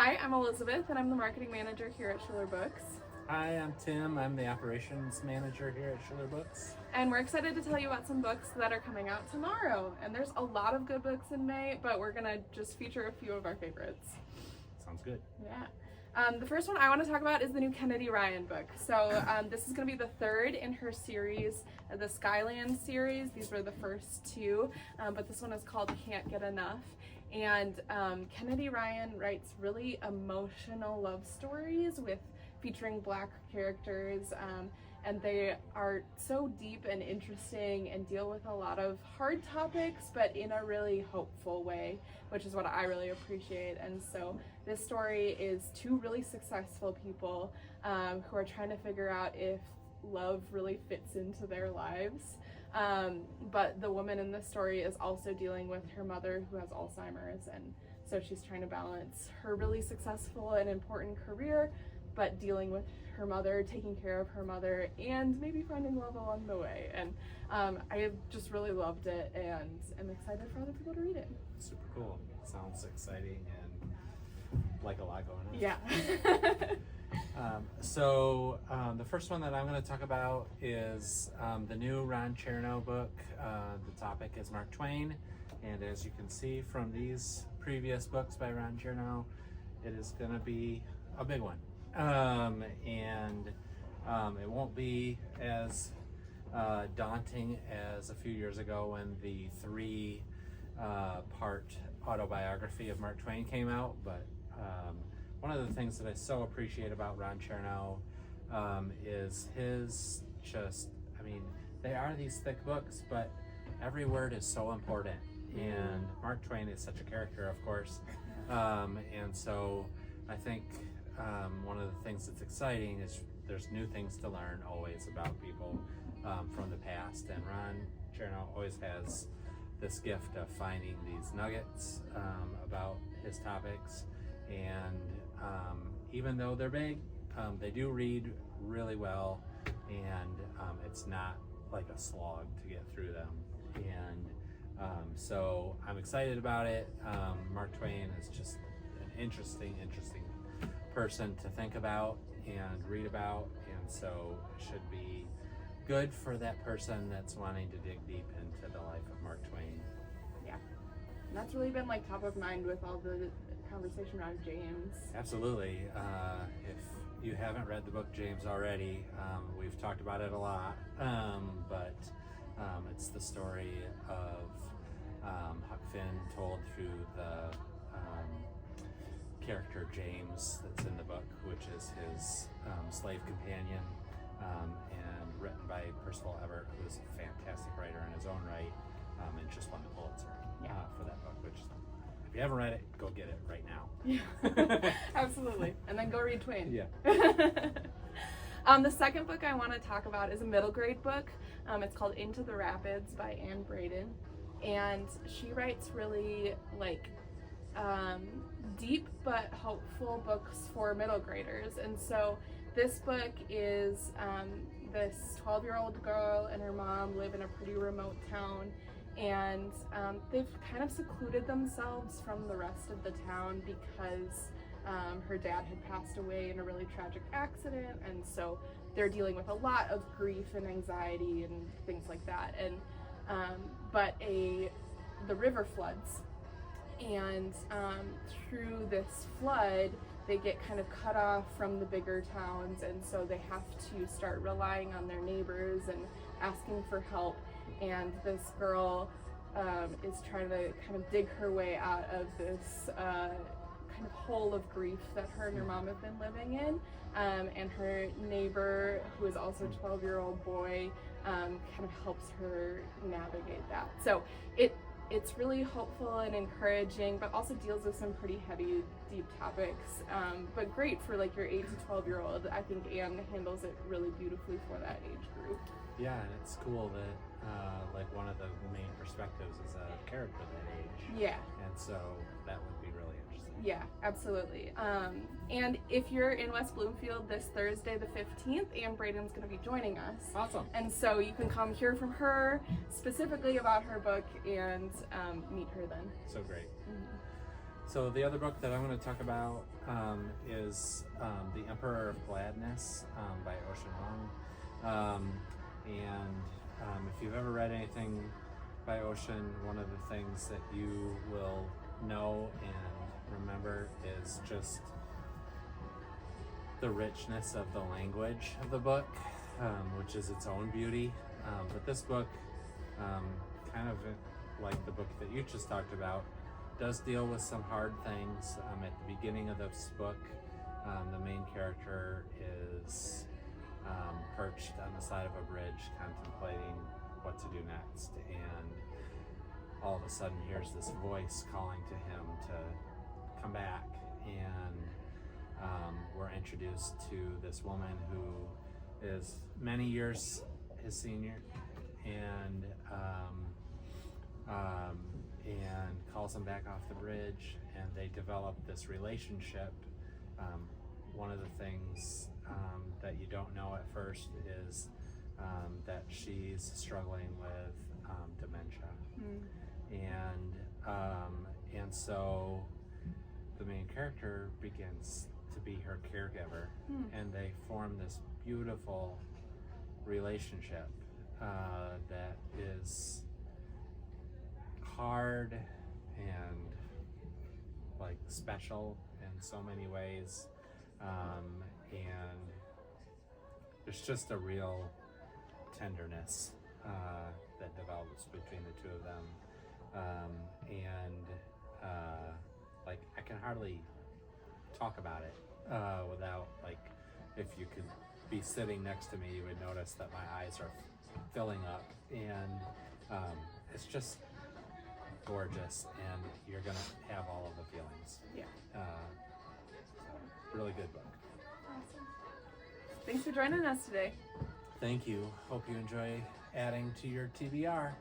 Hi, I'm Elizabeth, and I'm the marketing manager here at Schiller Books. Hi, I'm Tim. I'm the operations manager here at Schiller Books. And we're excited to tell you about some books that are coming out tomorrow. And there's a lot of good books in May, but we're going to just feature a few of our favorites. Sounds good. Yeah. The first one I want to talk about is the new Kennedy Ryan book. So this is going to be the third in her series, the Skyland series. These were the first two, but this one is called Can't Get Enough. And Kennedy Ryan writes really emotional love stories featuring Black characters, and they are so deep and interesting and deal with a lot of hard topics, but in a really hopeful way, which is what I really appreciate. And so this story is two really successful people who are trying to figure out if love really fits into their lives. But the woman in this story is also dealing with her mother who has Alzheimer's, and so she's trying to balance her really successful and important career, but dealing with her mother, taking care of her mother, and maybe finding love along the way. And I have just really loved it, and I'm excited for other people to read it. Super cool. Sounds exciting and like a lot going on. Yeah. The first one that I'm going to talk about is the new Ron Chernow book. The topic is Mark Twain, and as you can see from these previous books by Ron Chernow, it is going to be a big one. It won't be as daunting as a few years ago when the three-part autobiography of Mark Twain came out, but one of the things that I so appreciate about Ron Chernow is his they are these thick books, but every word is so important. And Mark Twain is such a character, of course. And so I think one of the things that's exciting is there's new things to learn always about people from the past. And Ron Chernow always has this gift of finding these nuggets about his topics. And even though they're big, they do read really well, and it's not like a slog to get through them. And so I'm excited about it. Mark Twain is just an interesting person to think about and read about, and so it should be good for that person that's wanting to dig deep into the life of Mark Twain. Yeah. And that's really been like top of mind with all the conversation around James. Absolutely. If you haven't read the book James already, we've talked about it a lot, but it's the story of Huck Finn told through the character James that's in the book, which is his slave companion, and written by Percival Everett, who is a fantastic writer in his own right, and just won the Pulitzer for that book, which if you haven't read it, go get it right now. Yeah. Absolutely. And then go read Twain. Yeah. The second book I want to talk about is a middle grade book. It's called Into the Rapids by Anne Braden. And she writes really deep but hopeful books for middle graders. And so this book is this 12-year-old girl and her mom live in a pretty remote town, and they've kind of secluded themselves from the rest of the town because her dad had passed away in a really tragic accident, and so they're dealing with a lot of grief and anxiety and things like that. And but the river floods, and through this flood they get kind of cut off from the bigger towns, and so they have to start relying on their neighbors and asking for help. And this girl is trying to kind of dig her way out of this kind of hole of grief that her and her mom have been living in, and her neighbor, who is also a 12-year-old boy, kind of helps her navigate that. So it's really hopeful and encouraging, but also deals with some pretty heavy, deep topics, but great for like your 8 to 12-year-old. I think Anne handles it really beautifully for that age group. Yeah, and it's cool that one of the main perspectives is a character that age. Yeah. And so that would be really interesting. Yeah, absolutely. And if you're in West Bloomfield this Thursday the 15th, Anne Braden's going to be joining us. Awesome. And so you can come hear from her specifically about her book and meet her then. So great. Mm-hmm. So the other book that I'm going to talk about is The Emperor of Gladness by Ocean Vuong. If you've ever read anything by Ocean, one of the things that you will know and remember is just the richness of the language of the book, which is its own beauty. But this book, kind of like the book that you just talked about, does deal with some hard things. At the beginning of this book, the main character is perched on the side of a bridge contemplating what to do next, and all of a sudden hears this voice calling to him to come back, and we're introduced to this woman who is many years his senior, and calls him back off the bridge, and they develop this relationship. One of the things that you don't know at first is that she's struggling with dementia, and so the main character begins to be her caregiver, and they form this beautiful relationship that is hard and like special in so many ways, and there's just a real tenderness that develops between the two of them, like I can hardly talk about it without, like, if you could be sitting next to me, you would notice that my eyes are filling up, and it's just gorgeous, and you're gonna have all of the feelings. Yeah. So, really good book. Awesome. Thanks for joining us today. Thank you. Hope you enjoy adding to your TBR.